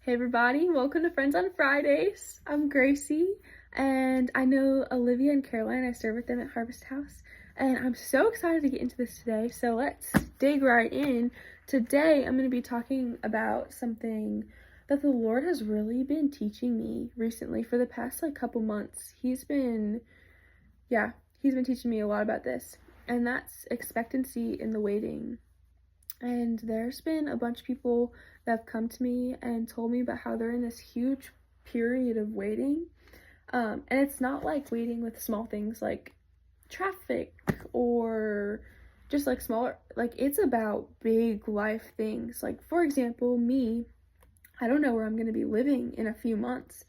Hey everybody, welcome to Friends on Fridays. I'm Gracie, and I know Olivia and Caroline. I serve with them at Harvest House, and I'm so excited to get into this today. So let's dig right in. Today I'm going to be talking about something that the Lord has really been teaching me recently for the past couple months. He's been teaching me a lot about this, and that's expectancy in the waiting. And there's been a bunch of people that have come to me and told me about how they're in this huge period of waiting. And it's not like waiting with small things like traffic or just smaller, it's about big life things. Like, for example, me, I don't know where I'm going to be living in a few months.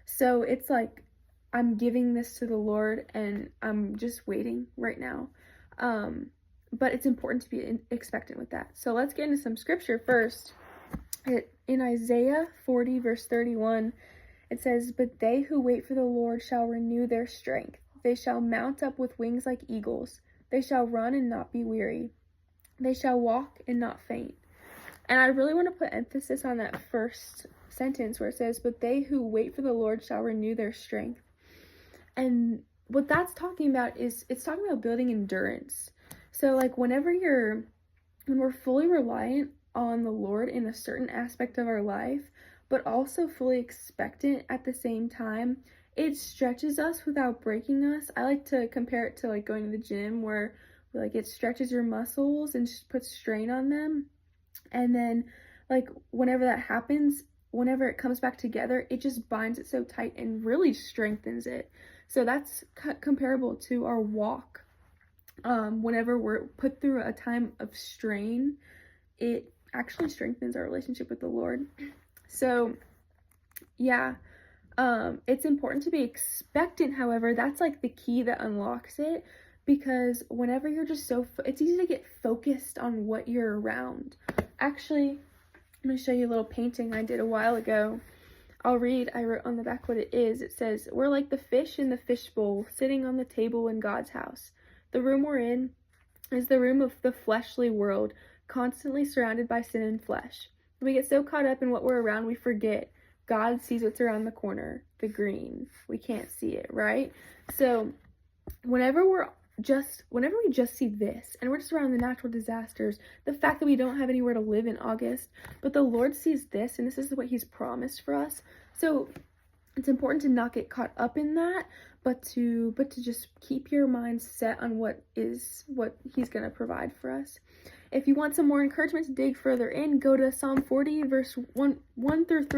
So it's like I'm giving this to the Lord and I'm just waiting right now. But it's important to be expectant with that. So let's get into some scripture first. In Isaiah 40 verse 31, it says, "But they who wait for the Lord shall renew their strength. They shall mount up with wings like eagles. They shall run and not be weary. They shall walk and not faint." And I really want to put emphasis on that first sentence where it says, "But they who wait for the Lord shall renew their strength." And what that's talking about is, it's talking about building endurance. So when we're fully reliant on the Lord in a certain aspect of our life, but also fully expectant at the same time, it stretches us without breaking us. I like to compare it to going to the gym, where it stretches your muscles and just puts strain on them. And then whenever that happens, whenever it comes back together, it just binds it so tight and really strengthens it. So that's comparable to our walk. Whenever we're put through a time of strain, it actually strengthens our relationship with the Lord. So it's important to be expectant. However, that's the key that unlocks it, because whenever you're just it's easy to get focused on what you're around. Actually, I'm going to show you a little painting I did a while ago. I wrote on the back what it is. It says, "We're like the fish in the fishbowl, sitting on the table in God's house. The room we're in is the room of the fleshly world, constantly surrounded by sin and flesh. We get so caught up in what we're around, we forget God sees what's around the corner, the green. We can't see it, right?" So whenever we just see this, and we're just around the natural disasters, the fact that we don't have anywhere to live in August, but the Lord sees this, and this is what He's promised for us. So it's important to not get caught up in that, but to just keep your mind set on what He's going to provide for us. If you want some more encouragement to dig further in, go to Psalm 40 verse 1 through 3.